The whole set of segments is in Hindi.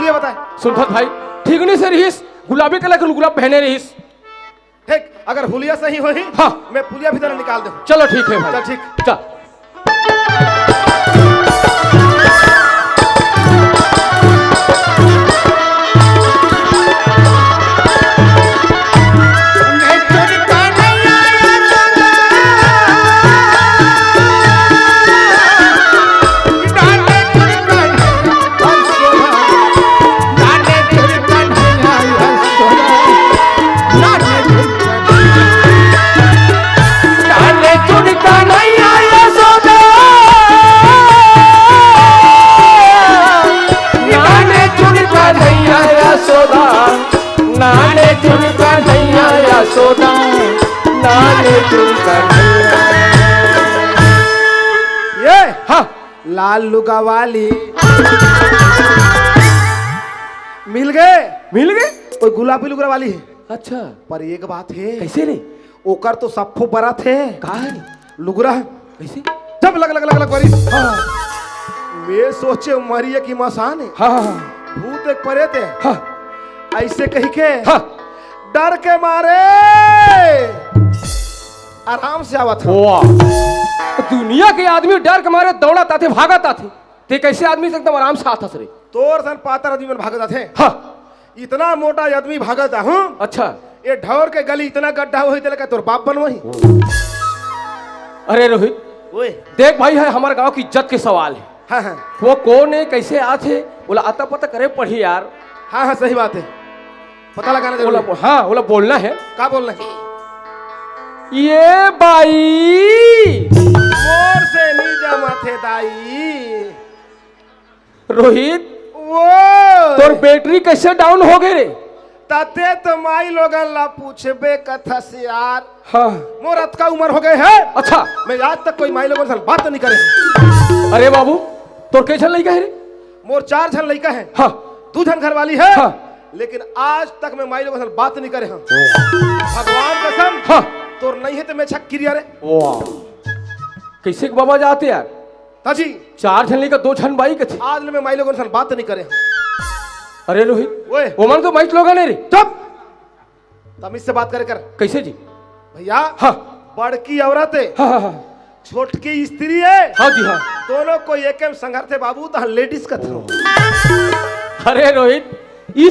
पुलिया बताए। सुनत भाई ठीक नहीं से रहीस, गुलाबी कलर के गुलाब पहने रहीस। ठीक, अगर हुलिया सही होही हाँ मैं पुलिया भीतर निकाल दूं। चलो ठीक है भाई, चल ठीक चल। ये हाँ लाल लुगा वाली मिल गए। मिल गए? कोई गुलाबी लुगा वाली है। अच्छा पर एक बात है, कैसे रे? ओकर तो सफो बरा थे। कहा है लुगरा कैसे? जब लग लग लग लग बरी। हाँ मैं सोचे मरिया की मसान है। हाँ हाँ भूत एक परे थे। हाँ ऐसे कही के हाँ डर के मारे आराम से आवत था। वाह, दुनिया के आदमी डर के मारे दौड़ता थे, भागता थे, ते कैसे आदमी से एकदम आराम से आता रे? तोर सन पातर आदमी में भागता थे। हाँ इतना मोटा आदमी भागता हूँ। अच्छा ये ढौर के गली इतना गड्ढा हो तेरे का तोर बाप बनवाही। अरे रोहित ओए देख भाई, है हमारे गांव की इज्जत के सवाल है। हाँ हाँ वो कौन है, कैसे आते, बोला आता पता करे पढ़ी यार। हाँ हाँ सही बात है, पता लगाना बोला जरूरी। हाँ बोला बोलना है। क्या बोल रहे? ये बाई मोर से नीचा माथे दाई। रोहित वो तोर बैटरी कैसे डाउन हो गए रे? तते तो माई लोगन ला पूछबे कथा से यार। हाँ मोर अत का उम्र हो गए है। अच्छा मैं आज तक कोई माई लोगन से बात नहीं करे। अरे बाबू तोर कैसे लड़का है रे? मोर 4 जन लड़का है। हाँ 2 जन घर वाली है। हाँ लेकिन आज तक मैं माई लोगन से बात नहीं करे। हम भगवान कसम हाँ तोर नहीं है तो मैं छक किरिया रे। वाह, कैसे के बाबा जाते यार? ताजी 4 जन लेकर 2 जन बाई के थे। आज ले मैं माई लोगन से बात नहीं करे। अरे रोहित ओए वो मन तो माइक लोग ने रे। चुप, तमीज से बात करे कर। कैसे जी? भैया हाँ बड़की औरत है, हाँ हाँ हाँ छोटकी स्त्री है। हाँ जी हाँ। दोनों को एक संघर्ष है बाबू, तो लेडीज का था। अरे रोहित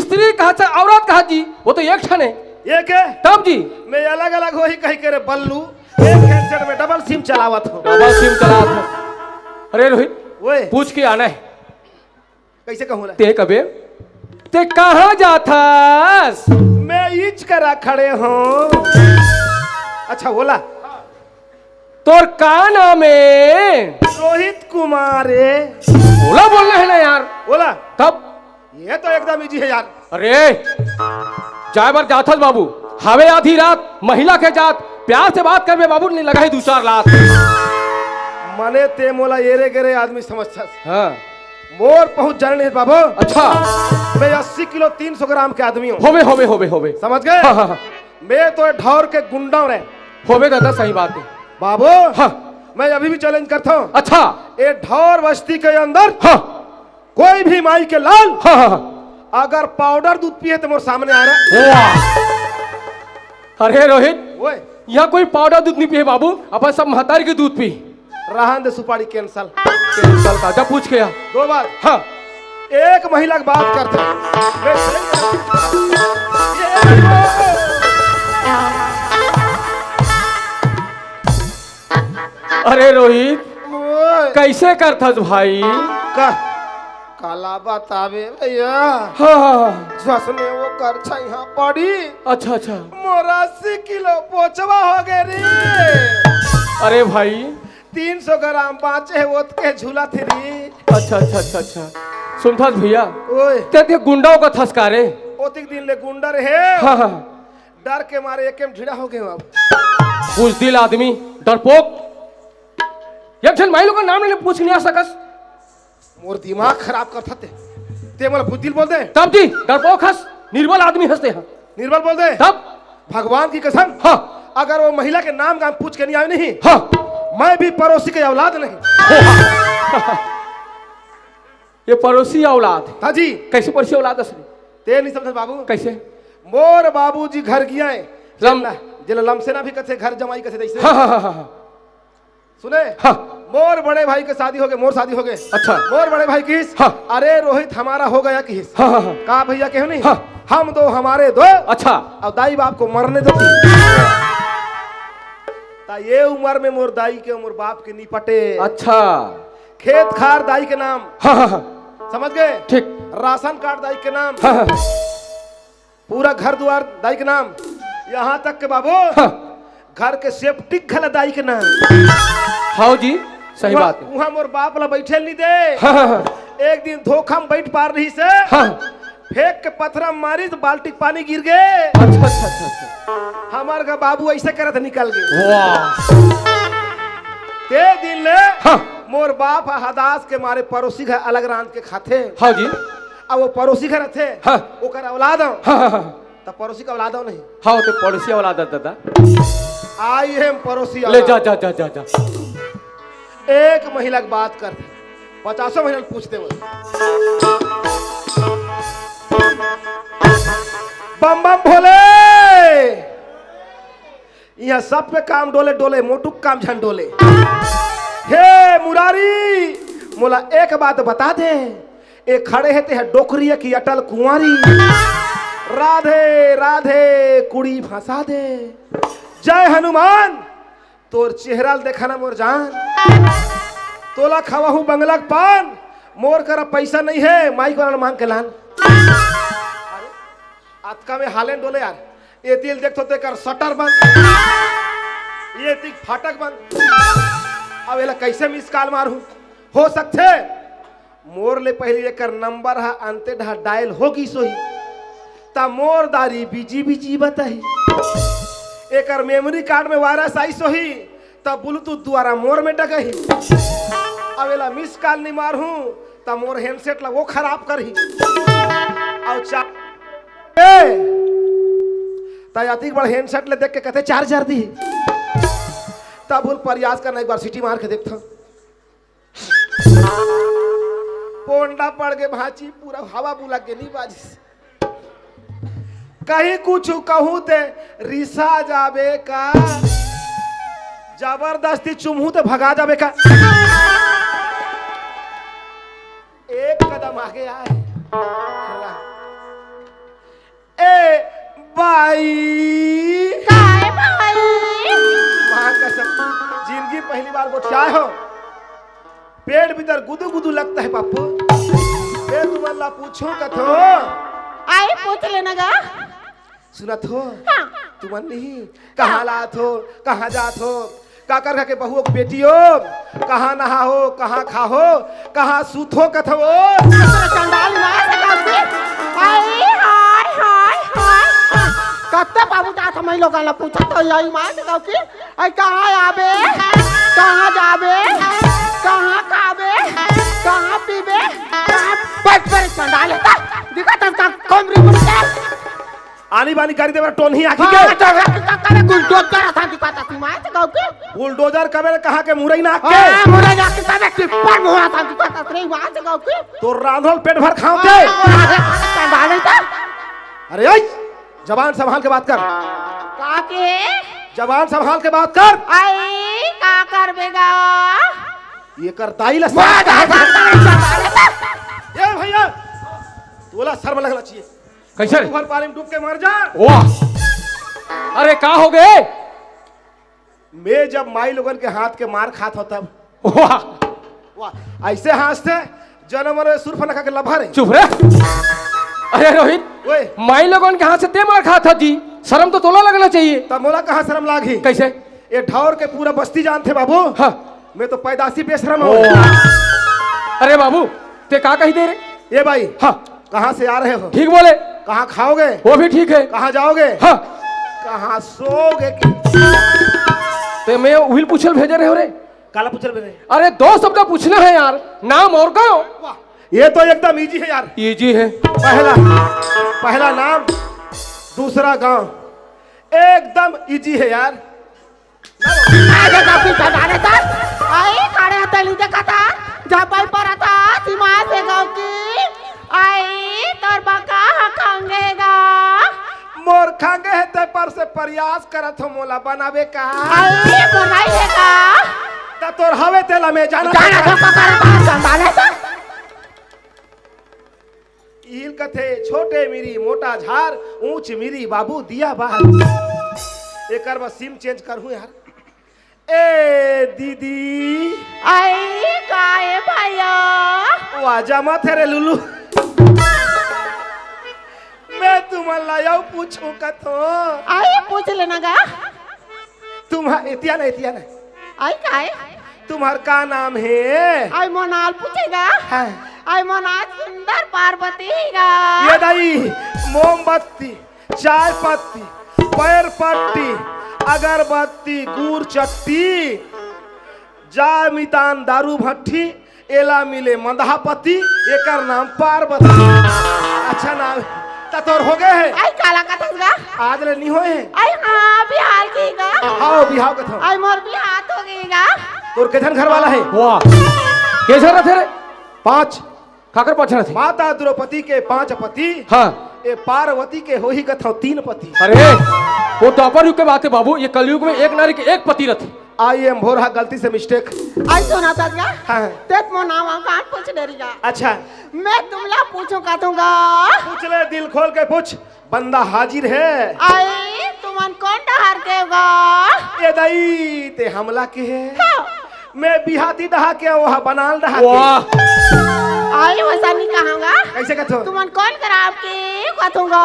स्त्री कहा था, औरत कहा जी? वो तो एक ठन है। एक है तब जी मैं अलग अलग हो ही कही करे बल्लू। एक हैंडसेट में डबल सिम चलावत हूँ। डबल सिम चला था। अरे रोहित ओए पूछ के आना है। कैसे कहूँ ते कबे ते कहाँ जाथास? मैं इच करा खड़े हूँ। अच्छा बोला तोर का नाम है? रोहित कुमार है। बोला बोलना है ना यार। बोला तब ये तो एकदम इजी है यार। अरे जाए बार जाथस बाबू, हवे आधी रात महिला के जात, प्यार से बात कर बाबू, नहीं लगा ही 2-4 लाख। मने ते मोला येरे गेरे आदमी समझता। हाँ मोर पहुंच जाने नहीं बाबू। अच्छा मैं 80 किलो 300 ग्राम के आदमी हूँ। होवे होवे होवे होवे समझ गए? हाँ हाँ हाँ मैं तो ढौर के गुंडा रे होवे दादा, सही बात है बाबू। हाँ मैं अभी भी चैलेंज करता हूँ। अच्छा ये ढौर बस्ती के अंदर हाँ कोई भी माई के लाल हाँ हाँ अगर पाउडर दूध पिए तो मोर सामने आ रहा है। वाह। अरे रोहित ओए यहाँ कोई पाउडर दूध नहीं पिए बाबू, अपन सब महतारी के दूध पी। रहन दे सुपारी कैंसल। चल का जब पूछ के आ। 2 बार हाँ एक महिला की बात करते हैं। मैं अरे रोहित ओए, कैसे करथस भाई? का काला बतावे भैया। हाँ हाँ हाँ जसने वो कर छा यहाँ पड़ी अच्छा अच्छा। मोरा 80 किलो पोचवा हो गए रे। अरे भाई 300 ग्राम बाँचे वो के झूला थे रे। अच्छा अच्छा अच्छा अच्छा। सुनथस भैया ओए ते गुंडाओं का थसकारे। ओतिक दिन ले गुंडा रहे। हाँ हाँ डर के मारे एक ढीड़ा हो गए। अब बुजदिल आदमी, डरपोक। एक जन भाई लोग का नाम नहीं पूछ नहीं आ सकस। मोर दिमाग खराब कर थे ते मोला बुद्धिल बोल दे। तब जी डरपोक हंस, निर्बल आदमी हंसते हैं। निर्बल बोल दे। तब भगवान की कसम हाँ अगर वो महिला के नाम का पूछ के नहीं आए नहीं, हाँ मैं भी पड़ोसी के औलाद नहीं। ये पड़ोसी औलाद हाँ जी कैसे पड़ोसी औलाद असली ते नहीं समझ बाबू कैसे मोर बाबूजी घर गया है लम जिला लमसेना भी कथे घर जमाई कथे दैसे हाँ हाँ हाँ हाँ सुने हाँ मोर बड़े भाई के शादी हो गए मोर शादी हो गए अच्छा मोर बड़े भाई किस हाँ अरे रोहित हमारा हो गया किस हाँ हाँ हाँ कहा भैया कहो नहीं हाँ हम दो हमारे दो अच्छा अब दाई बाप को मरने दो ता ये उम्र में मोर दाई के मोर बाप के निपटे अच्छा खेत खार दाई के नाम हाँ हाँ हाँ समझ गए ठीक राशन कार्ड दाई के नाम हाँ हाँ पूरा घर द्वार दाई के नाम यहाँ तक के बाबू हाँ घर के सेप्टिक खला दाई के नाम हाँ जी सही बात है वहाँ मोर बाप ला बैठे नहीं दे हाँ हाँ हाँ एक दिन धोखा में बैठ पार रही से हाँ फेंक के पत्थर मारी तो बाल्टी के पानी गिर गए अच्छा अच्छा अच्छा अच्छा हमार का बाबू ऐसे करत निकल गए वाह ते दिन ले हाँ मोर बाप हदास के मारे पड़ोसी घर अलग रांध के खाते हाँ जी अब वो पड़ोसी घर थे हाँ ओकर औलाद हो हाँ हाँ हाँ तब पड़ोसी का औलाद हो नहीं हाँ तो पड़ोसी औलाद दादा आई है पड़ोसी ले औलाद। जा जा जा जा जा एक महिला की बात करते 50 महिला पूछते वो बम बम भोले यहाँ सब पे काम डोले डोले मोटुक काम झन डोले हे मुरारी मोला एक बात बता दे एक खड़े हेते है डोकरी की अटल कुंवारी राधे राधे कुड़ी फंसा दे जय हनुमान तोर चेहरा देखा मोर जान तोला खावा हूँ बंगला के पान मोर करा पैसा नहीं है माई को मांग के लान अरे अतका में हालेन डोले यार ये तिल देखो ते कर शटर बंद ये तिक फाटक बंद अब एला कैसे मिस कॉल मारू हो सकते मोर ले पहले एकर नंबर है अंते ढा डायल होगी सोही ता मोर दारी बीजी बीजी बताई एकर मेमोरी कार्ड में वायरस आई सोही तब ब्लूटूथ द्वारा मोर में डगही अब एला मिस कॉल नहीं मारू तब मोर हैंडसेट ला वो खराब करही और तयाती बड़ हैंडसेट ले देख के कहते चार्जर दी तब बोल प्रयास करना एक बार सिटी मार के देखता पोंडा पड़ गए भाची पूरा हवा बुला के नहीं बाजी कहीं कुछ कहूं ते रिसा जाबे का जबरदस्ती चुमहू ते भगा जाबे का एक कदम आगे आए ए बाई काय भाई मां कसम जिंदगी पहली बार गोठियाए हो पेट भीतर गुदू गुदू लगता है पापू ए तुम अल्लाह पूछो कथो आई पूछ लेना गा सुनत हो हाँ। तुम नहीं कहाँ लात हो कहाँ जात हो का कर के बहुओं की बेटियो कहाँ नहा हो कहाँ खा हो कहाँ सूत हो कथो चंडाल मार सकाउती आई हाय हाय हाय कत्ते बाबू ता समय लोगन ला पूछा तो यही मार सकाउती आई कहाँ आबे कहाँ जाबे कहाँ खाबे कहाँ पीबे कहाँ पेट पर चंडाल है दिखा तब कमरी में आनी बानी गाड़ी देवर टोन ही आखी हाँ, के करे बुलडोजर था दिखाता थी मार सकाउती बुलडोजर कबे कहा के मुरई ना के हाँ मुझे जाके तबे टिप्पर मुहा था दिखाता थी मार सकाउती तो रांधल पेट भर खाओ के चंडाल है था अरे ओए जबान संभाल के बात कर काके जबान संभाल के बात कर आई का कर बेगा ये करताई ला ये भैया तोला शर्म लगना चाहिए कैसे तू भर पानी में डूब के मर जा वाह अरे का हो गए मैं जब माई लोगन के हाथ के मार खात हो तब वाह वाह ऐसे हंसते जनमर सुरफ नखा के लभा रे चुप रे अरे रोहित ओए माई लोगन के हाथ से ते मार खा था जी शर्म तो तोला लगना चाहिए तब मोला कहाँ शर्म लागी कैसे ये ढौर के पूरा बस्ती जानते बाबू हाँ मैं तो पैदाशी बेशरम ओ, हूँ अरे बाबू ते का कही दे रे ये भाई हाँ कहाँ से आ रहे हो ठीक बोले कहाँ खाओगे वो भी ठीक है कहाँ जाओगे हाँ कहाँ सोओगे कि ते मैं उहिल पूछल भेजे रहे हो रे काला पुचल में अरे दो शब्द पूछना है यार नाम और गाँव वाह ये तो एकदम इजी है यार इजी है पहला नाम दूसरा गांव एकदम इजी है यार आगे काफी चढ़ाने था आई काड़े हथेली देखा था जब पर आता सीमा से गांव की प्रयास करत हो मोला बनावे का अरे बनाई है का त तोर हवे तेला में जाना जाना तो पकड़ बात संभाले तो इल कथे छोटे मिरी मोटा झार ऊंच मिरी बाबू दिया बाहर एकर बस सिम चेंज करहूं यार ए दीदी आई काहे भैया वाजा मत रे लुलू मैं तुम्हारा लाया पूछूं कथो आई पूछ लेना गा तुम्हारा इतिया ना आई काहे तुम्हार का नाम है आई मोनाल पूछेगा हाँ। आई मोनाल सुंदर पार्वती गा ये दाई मोमबत्ती चाय पत्ती पैर पट्टी अगरबत्ती गुड़ चट्टी जा मितान दारू भट्टी एला मिले मंदापति एकर नाम पार्वती अच्छा नाम ता तोर हो गए है आई काला कथगा आज ले नहीं होए है आई हाँ बिहार की गा आओ बिहाव कथो आई मोर बिहार हो गई गा तोर केजन घर वाला है वाह कैसे रहे रे 5 खाकर पाछ रहे माता द्रौपदी के 5 पति हाँ ए पार्वती के हो ही कथो 3 पति अरे वो द्वापर युग के बात है बाबू ये कलयुग में एक नारी के एक पति रहते आई एम भोरहा गलती से मिस्टेक आई सुना तजगा हाँ तेत मो नाम कान पूछ देरीगा अच्छा मैं तुमला पूछूं का दूंगा पूछ ले दिल खोल के पूछ बंदा हाजिर है आई तुमन कौन डहार के होगा ये दाई ते हमला के है मैं बिहाती डहा के वहाँ बनाल डहा के वाह आई वैसा नहीं कहांगा कैसे कथो तुमन कौन कराब के कथूंगा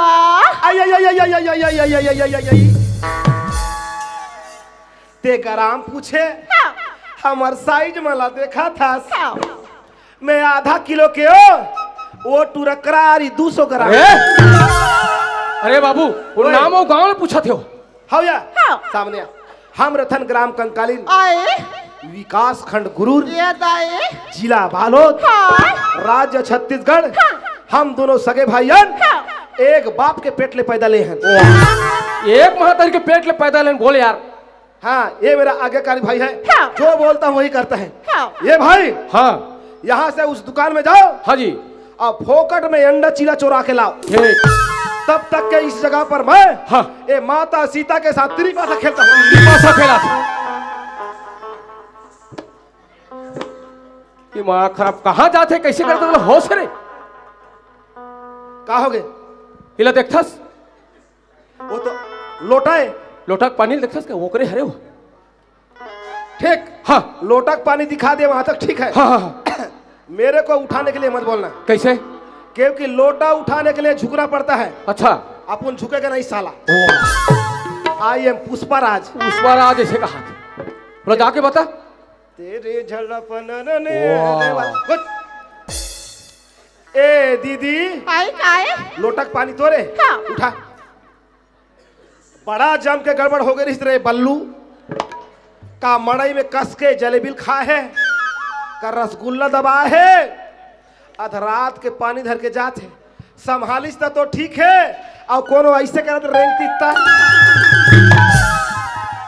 आई आई आई आई आई आई आई आई आई आई आई आई ते गराम पूछे हमार साइज मला देखा था मैं आधा किलो के हो वो टुरकरारी 200 ग्राम अरे बाबू वो ओए। नाम और गांव में पूछा थे हो हाउ या हाँ। सामने आ। हम रतन ग्राम कंकालीन आई विकास खंड गुरूर ये दाई जिला बालोद हाँ राज्य छत्तीसगढ़ हम दोनों सगे भाईयन एक बाप के पेट ले पैदा ले हैं एक महातर के पेट ले पैदा लेन बोले यार हाँ ये मेरा आज्ञाकारी भाई है हाँ। जो बोलता हूँ वही करता है हाँ। ये भाई हाँ यहाँ से उस दुकान में जाओ हाँ जी और फोकट में अंडा चीला चोरा के लाओ ठीक तब तक के इस जगह पर मैं हाँ ये माता सीता के साथ त्रिपासा खेलता हूँ पासा खेला था ये माँ खराब कहाँ जाते कैसे करते मतलब होश रे कहा हो गए इला देखथस वो तो लोटाए लोटक पानी देखथस के ओकरे हरे हो ठीक हाँ लोटक पानी दिखा दे वहां तक ठीक है हाँ हाँ मेरे को उठाने के लिए मत बोलना कैसे क्योंकि लोटा उठाने के लिए झुकना पड़ता है अच्छा अपन झुकेगा नहीं साला ओ आई एम पुष्पराज उस बार आज ऐसे कहा था बोला जाके बता तेरे झड़पन वाह। ए दीदी आई काहे लोटक पानी तोरे हाँ। उठा बड़ा जम के गड़बड़ हो गई इस तरह बल्लू का मड़ई में कस के जलेबिल खा है का रसगुल्ला दबा है अध रात के पानी धर के जात है संभालिस तो ठीक है और कोनो ऐसे करत रेंग तीता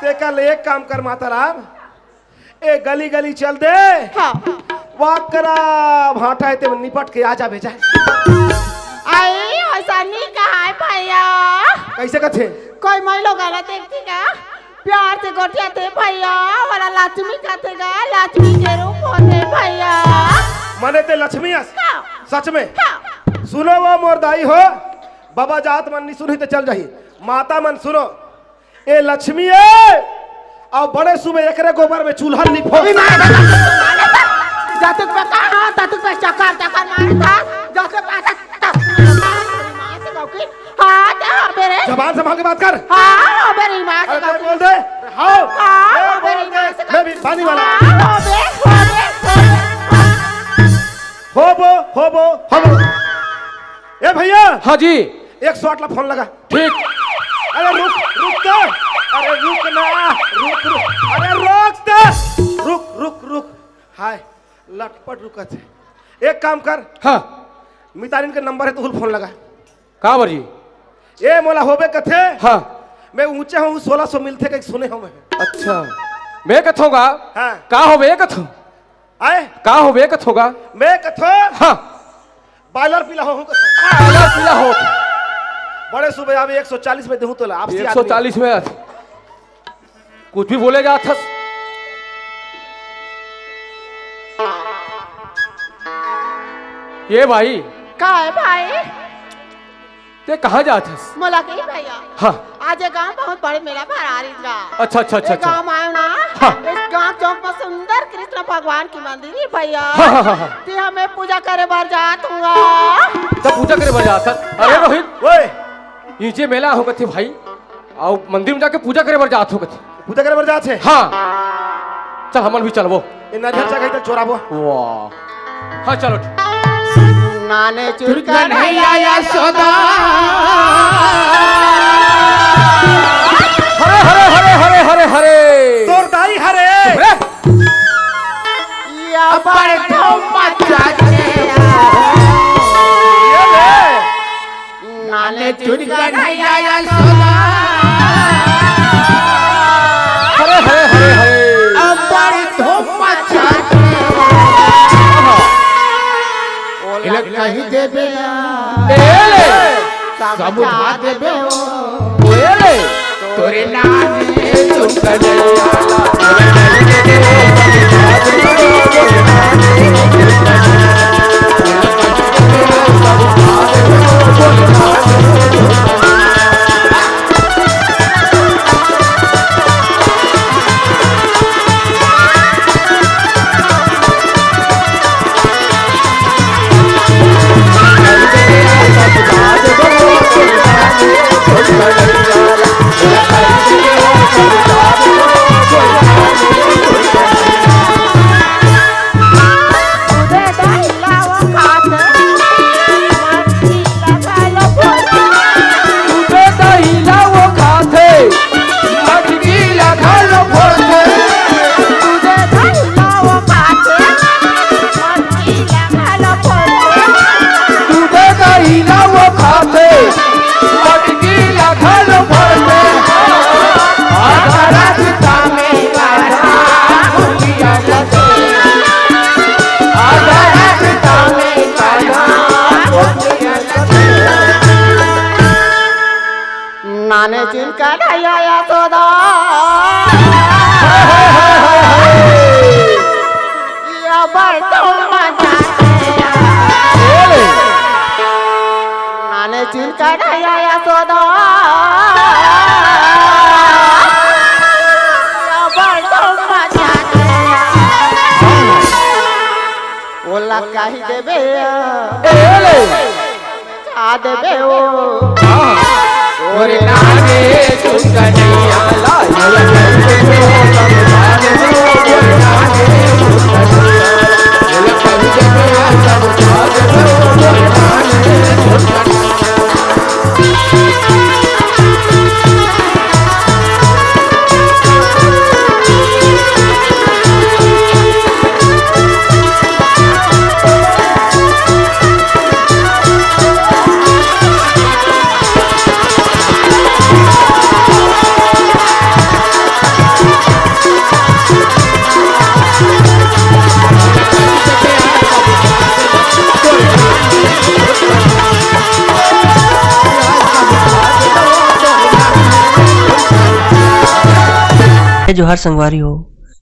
ते कल एक काम कर माता राम ए गली गली चल दे हाँ वाक करा भाटा है ते निपट के आजा भेजा आई वैसा नहीं कहा है भैया कैसे कथे कोई महिला गाना देखती का प्यार से गोटिया थे भैया वाला लक्ष्मी कहते गा लक्ष्मी के रूप होते भैया मने ते लक्ष्मी हस हाँ सच में हाँ सुनो वो मोर दाई हो बाबा जात मन नहीं सुनी तो चल जाही माता मन सुनो ए लक्ष्मी है और बड़े सुबह एकरे गोबर में चूल्हा लिपो जातुक पे कहा जातुक पे चक्कर चक्कर मारे था जातुक पे हाँ क्या मेरे जबान संभाल के बात कर हाँ मेरी माँ से अरे बोल दे हाओ हाँ मेरी माँ से मैं भी पानी वाला हाँ हो बो ए भैया हाँ जी 108 ला फोन लगा ठीक अरे रुक तो अरे रुक ना अरे रुक हाय लटपट रुकत है एक काम कर हाँ मितारिन के नंबर है तो फोन लगा कहाँ बर जी ए मोला होबे कथे हाँ मैं ऊंचे हूँ 1600 मिलते के सुने हूँ मैं अच्छा मैं कथोगा हाँ का हो वे कथो आए का हो वे कथोगा मैं कथो हाँ बायलर पिला हूँ पीला पीला हो बड़े सुबह अभी 140 में दूं तो ला आपसी 140 में कुछ भी बोलेगा थस। ये भाई का है भाई? ते कहाँ जाथस? मोला के भैया हाँ आज ये गांव बहुत बड़े मेला भर आ रही था। अच्छा अच्छा अच्छा अच्छा गांव आयो ना। हाँ। इस गांव चौक में सुंदर कृष्ण भगवान की मंदिर है भैया। हाँ हाँ हाँ हाँ। ते हमें पूजा करे बार जात हूँगा। तब पूजा करे बजा था। अरे रोहित ओए नीचे मेला हो गए भाई आओ मंदिर में जाके पूजा करे बर जात हो गए। पूजा करे बर जात है। हाँ चल हमन भी चलबो। इन नजर से कहीं तो चोराबो। वाह हाँ चलो नाने चुरका नहीं आया सदा। हरे हरे हरे हरे हरे हरे तोर दाई हरे रे या बड़े धूम मचा के ये ले नाने चुरका नहीं आया सदा। हरे हरे हरे हरे बड़े धूम मचा कहीं देबे एले सब जा देबे ओले तोरे नामे चुनका नाने चिनका नहीं आया सदा। या बड़े धूम मचा के नाने चिनका नहीं आया सदा। या बड़े धूम मचा के ओला कहीं देबे एले आ देबे ओ ओरे नामे चुनका नहीं आला जोहार संगवारी हो।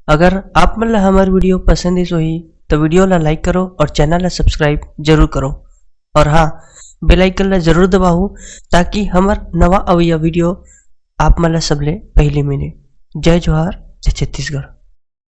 अगर आप मन ला हमार वीडियो पसंद है सोही तो वीडियो ला लाइक करो और चैनल ला सब्सक्राइब जरूर करो और हाँ बेल आइकन ला जरूर दबाओ ताकि हमार नवा अवैया वीडियो आप मन ला सबले पहले मिले। जय जोहार जय छत्तीसगढ़।